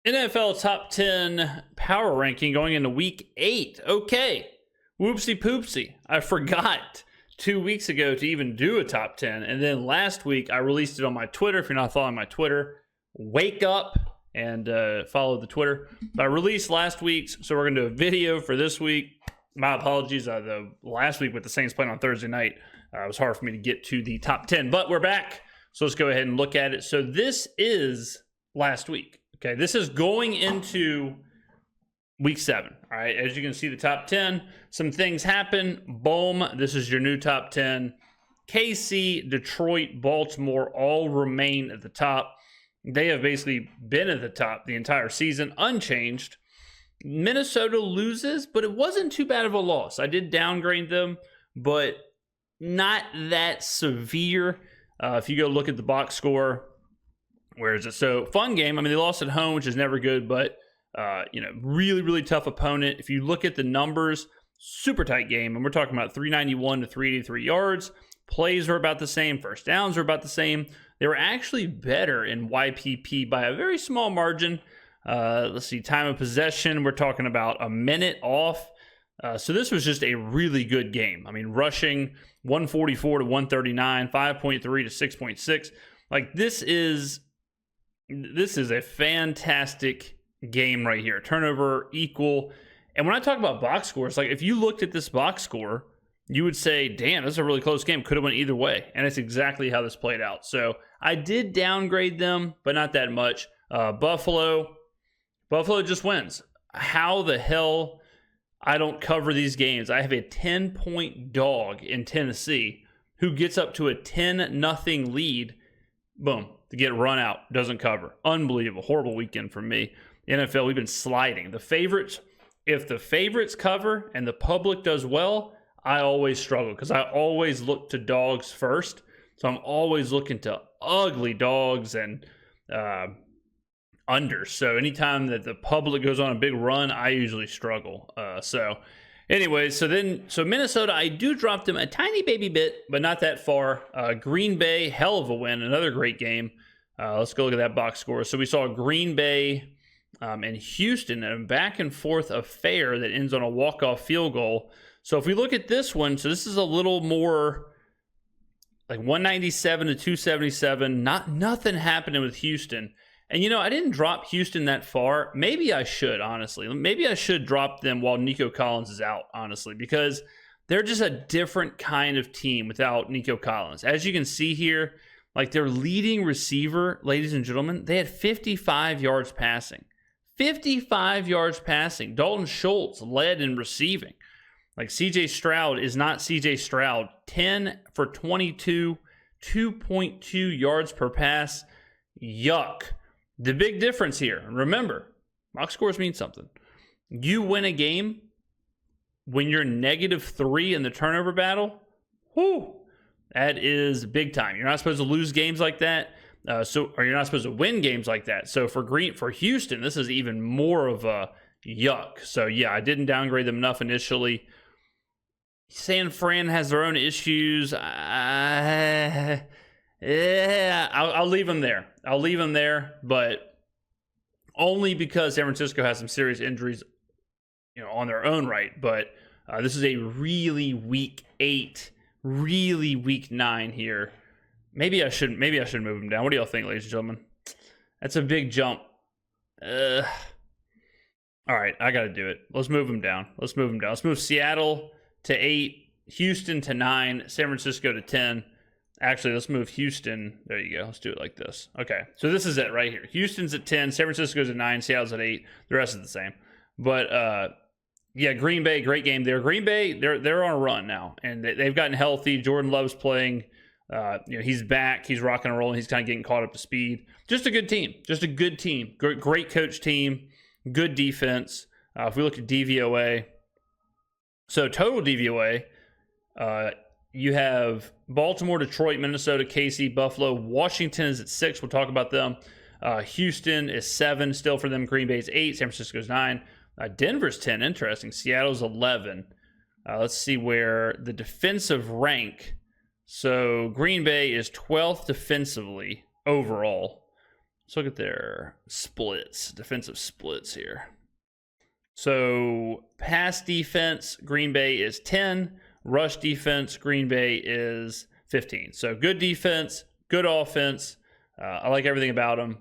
NFL top 10 power ranking going into week 8. Okay. Whoopsie poopsie. I forgot 2 weeks ago to even do a top 10. And then last week I released it on my Twitter. If you're not following my Twitter, wake up and follow the Twitter. But I released last week's, so we're going to do a video for this week. My apologies. The last week with the Saints playing on Thursday night, it was hard for me to get to the top 10. But we're back. So let's go ahead and look at it. So this is last week. Okay, this is going into week 7. All right, as you can see, the top 10, some things happen. Boom, this is your new top 10. KC, Detroit, Baltimore all remain at the top. They have basically been at the top the entire season, unchanged. Minnesota loses, but it wasn't too bad of a loss. I did downgrade them, but not that severe. If you go look at the box score, where is it? So, fun game. I mean, they lost at home, which is never good, but, really, really tough opponent. If you look at the numbers, super tight game, and we're talking about 391 to 383 yards. Plays were about the same. First downs were about the same. They were actually better in YPP by a very small margin. Let's see, time of possession, we're talking about a minute off. So this was just a really good game. I mean, rushing 144 to 139, 5.3 to 6.6. Like, this is a fantastic game right here. Turnover equal. And when I talk about box scores, like if you looked at this box score, you would say, damn, this is a really close game. Could have went either way. And it's exactly how this played out. So I did downgrade them, but not that much. Buffalo just wins. How the hell I don't cover these games? I have a 10-point dog in Tennessee who gets up to a 10-0 lead. Boom. To get run out, doesn't cover. Unbelievable. Horrible weekend for me. The NFL, we've been sliding. The favorites, if the favorites cover and the public does well, I always struggle because I always look to dogs first. So I'm always looking to ugly dogs and unders. So anytime that the public goes on a big run, I usually struggle. Anyway, so Minnesota, I do drop them a tiny baby bit, but not that far. Green Bay, hell of a win, another great game. Let's go look at that box score. So we saw Green Bay and Houston, a back and forth affair that ends on a walk-off field goal. So if we look at this one, so this is a little more like 197 to 277. Nothing happening with Houston. And, I didn't drop Houston that far. Maybe I should, honestly. Maybe I should drop them while Nico Collins is out, honestly, because they're just a different kind of team without Nico Collins. As you can see here, like their leading receiver, ladies and gentlemen, they had 55 yards passing. 55 yards passing. Dalton Schultz led in receiving. Like CJ Stroud is not CJ Stroud. 10 for 22, 2.2 yards per pass. Yuck. The big difference here, remember, box scores mean something. You win a game when you're -3 in the turnover battle, that is big time. You're not supposed to lose games like that, or you're not supposed to win games like that. So for Houston, this is even more of a yuck. So yeah, I didn't downgrade them enough initially. San Fran has their own issues. I'll leave them there. But only because San Francisco has some serious injuries, on their own right. But this is a really week 8, really week 9 here. Maybe I should move them down. What do y'all think, ladies and gentlemen? That's a big jump. All right, I got to do it. Let's move them down. Let's move Seattle to 8, Houston to 9, San Francisco to 10. Actually, let's move Houston. There you go. Let's do it like this. Okay, so this is it right here. Houston's at 10, San Francisco's at 9, Seattle's at 8. The rest is the same. But, Green Bay, great game there. Green Bay, they're on a run now, and they've gotten healthy. Jordan Love's playing. He's back. He's rocking and rolling. He's kind of getting caught up to speed. Just a good team. Great coach team. Good defense. If we look at DVOA, so total DVOA, you have Baltimore, Detroit, Minnesota, KC, Buffalo. Washington is at 6. We'll talk about them. Houston is 7 still for them. Green Bay's 8. San Francisco's 9. Denver's 10. Interesting. Seattle's 11. Let's see where the defensive rank. So Green Bay is 12th defensively overall. Let's look at their splits, defensive splits here. So pass defense, Green Bay is 10. Rush defense, Green Bay is 15. So good defense, good offense. I like everything about them.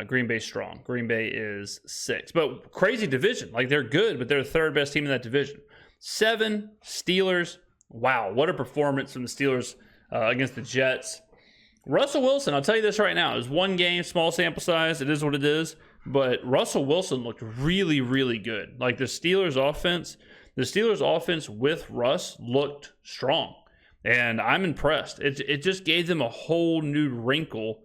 Green Bay's strong. Green Bay is 6. But crazy division. Like, they're good, but they're the third best team in that division. 7, Steelers. Wow, what a performance from the Steelers against the Jets. Russell Wilson, I'll tell you this right now. It was one game, small sample size. It is what it is. But Russell Wilson looked really, really good. Like, the Steelers offense with Russ looked strong. And I'm impressed. It just gave them a whole new wrinkle.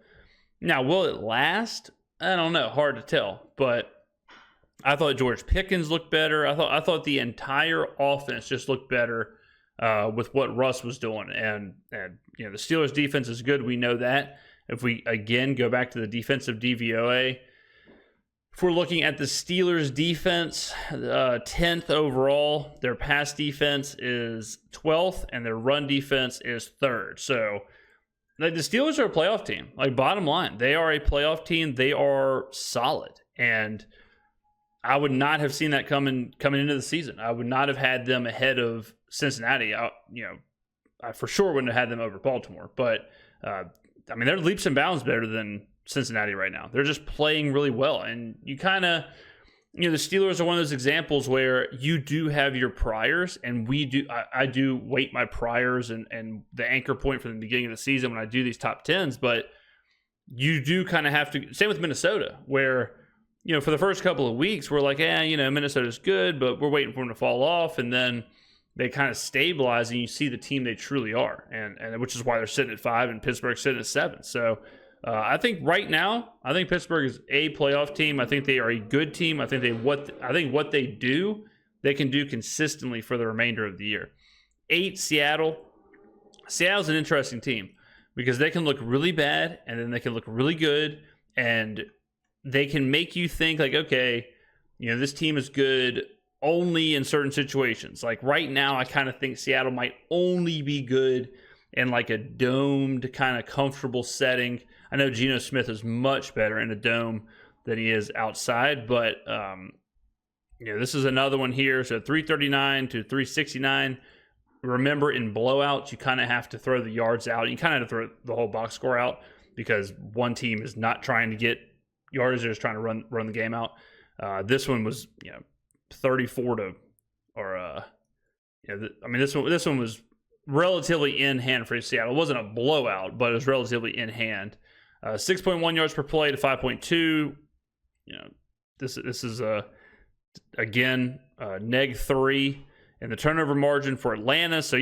Now, will it last? I don't know. Hard to tell. But I thought George Pickens looked better. I thought the entire offense just looked better with what Russ was doing. And you know, the Steelers defense is good. We know that. If we, again, go back to the defensive DVOA, if we're looking at the Steelers defense, 10th overall, their pass defense is 12th, and their run defense is 3rd. So, like, the Steelers are a playoff team. Like, bottom line, they are a playoff team. They are solid. And I would not have seen that coming into the season. I would not have had them ahead of Cincinnati. I for sure wouldn't have had them over Baltimore. But, I mean, they're leaps and bounds better than Cincinnati right now. They're just playing really well. And you kind of, the Steelers are one of those examples where you do have your priors, and I do weight my priors and the anchor point from the beginning of the season when I do these top 10s, but you do kind of have to, same with Minnesota, where, for the first couple of weeks, we're like, Minnesota's good, but we're waiting for them to fall off, and then they kind of stabilize, and you see the team they truly are, and which is why they're sitting at 5 and Pittsburgh's sitting at 7. So, I think right now, Pittsburgh is a playoff team. I think they are a good team. I think what they do, they can do consistently for the remainder of the year. 8, Seattle. Seattle's an interesting team because they can look really bad and then they can look really good, and they can make you think like, okay, this team is good only in certain situations. Like right now, I kind of think Seattle might only be good in like a domed kind of comfortable setting. I know Geno Smith is much better in a dome than he is outside, but this is another one here. So 339 to 369. Remember, in blowouts, you kind of have to throw the yards out. You kind of have to throw the whole box score out because one team is not trying to get yards; they're just trying to run the game out. This one was 34 to, or this one was relatively in hand for Seattle. It wasn't a blowout, but it was relatively in hand. 6.1 yards per play to 5.2. This is again neg 3 in the turnover margin for Atlanta. So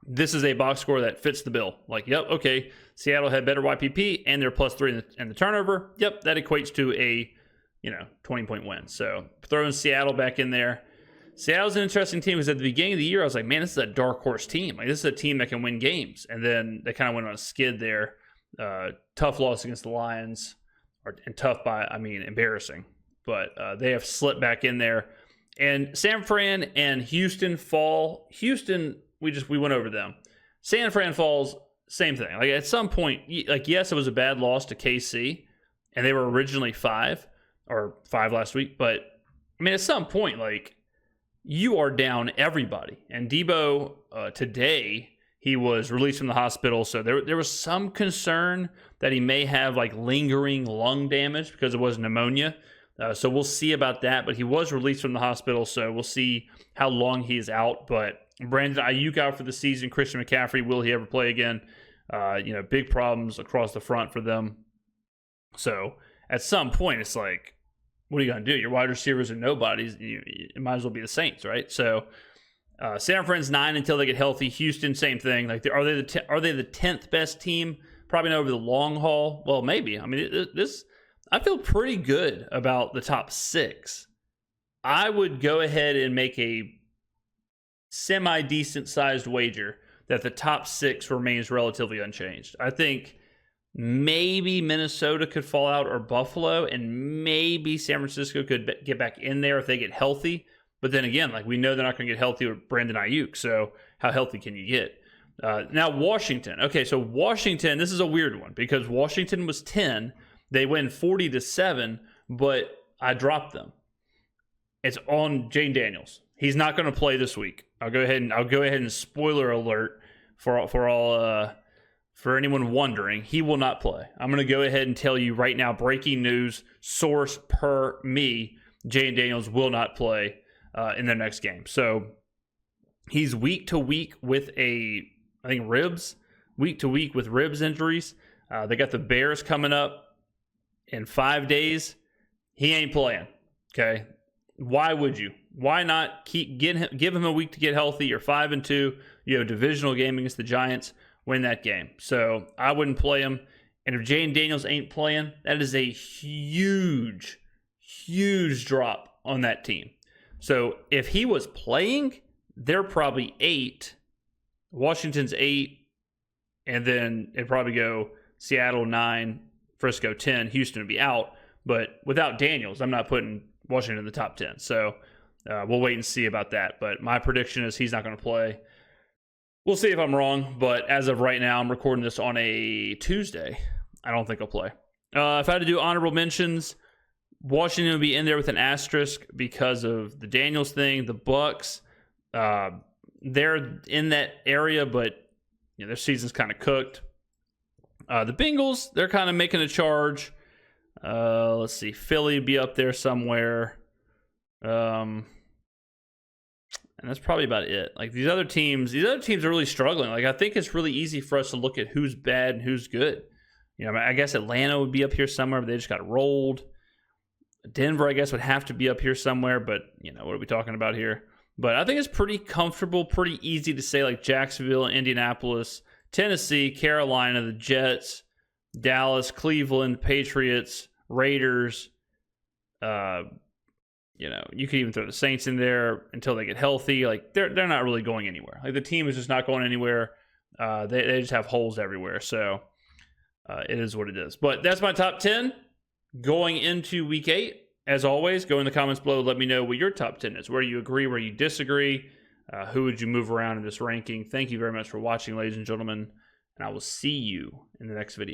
this is a box score that fits the bill. Like, yep, okay, Seattle had better YPP and they're +3 in the turnover. Yep, that equates to a 20-point win. So throwing Seattle back in there. Seattle's an interesting team because at the beginning of the year, I was like, man, this is a dark horse team. Like, this is a team that can win games. And then they kind of went on a skid there. Tough loss against the Lions. And tough by, embarrassing. But they have slipped back in there. And San Fran and Houston fall. Houston, we went over them. San Fran falls, same thing. Like, at some point, yes, it was a bad loss to KC. And they were originally 5 last week. But, at some point, you are down everybody. And Debo, today, he was released from the hospital. So there was some concern that he may have lingering lung damage because it was pneumonia. So we'll see about that. But he was released from the hospital. So we'll see how long he's out. But Brandon Ayuk out for the season. Christian McCaffrey, will he ever play again? Big problems across the front for them. So at some point, it's like, what are you going to do? Your wide receivers are nobodies. It might as well be the Saints, right? So San Fran's 9 until they get healthy. Houston, same thing. Are they the 10th best team? Probably not over the long haul. Well, maybe. I feel pretty good about the top 6. I would go ahead and make a semi-decent sized wager that the top 6 remains relatively unchanged. I think maybe Minnesota could fall out, or Buffalo, and maybe San Francisco could get back in there if they get healthy. But then again, we know they're not going to get healthy with Brandon Ayuk, so how healthy can you get? Now, Washington. Okay, so Washington, this is a weird one because Washington was 10. They win 40-7, but I dropped them. It's on Jane Daniels. He's not going to play this week. I'll go ahead and spoiler alert for anyone wondering, he will not play. I'm going to go ahead and tell you right now, breaking news, source per me, Jane Daniels will not play in their next game. So he's week to week with ribs, week to week with ribs injuries. They got the Bears coming up in 5 days. He ain't playing. Okay. Why would you? Why not give him a week to get healthy? You're 5-2. You have a divisional game against the Giants. Win that game. So I wouldn't play him. And if Jane Daniels ain't playing, that is a huge, huge drop on that team. So if he was playing, they're probably 8. Washington's 8. And then it'd probably go Seattle 9, Frisco 10, Houston would be out. But without Daniels, I'm not putting Washington in the top 10. So we'll wait and see about that. But my prediction is he's not going to play. We'll see if I'm wrong. But as of right now, I'm recording this on a Tuesday. I don't think I'll play. If I had to do honorable mentions, Washington would be in there with an asterisk because of the Daniels thing. The Bucks, they're in that area, but their season's kind of cooked. The Bengals, they're kind of making a charge. Let's see. Philly would be up there somewhere. And that's probably about it. Like these other teams are really struggling. Like I think it's really easy for us to look at who's bad and who's good. I guess Atlanta would be up here somewhere, but they just got rolled. Denver, I guess, would have to be up here somewhere, but what are we talking about here? But I think it's pretty comfortable, pretty easy to say like Jacksonville, Indianapolis, Tennessee, Carolina, the Jets, Dallas, Cleveland, Patriots, Raiders. You could even throw the Saints in there until they get healthy. Like they're not really going anywhere. Like the team is just not going anywhere. They just have holes everywhere. So it is what it is. But that's my top 10 going into week 8. As always, go in the comments below. Let me know what your top 10 is. Where you agree, where you disagree. Who would you move around in this ranking? Thank you very much for watching, ladies and gentlemen. And I will see you in the next video.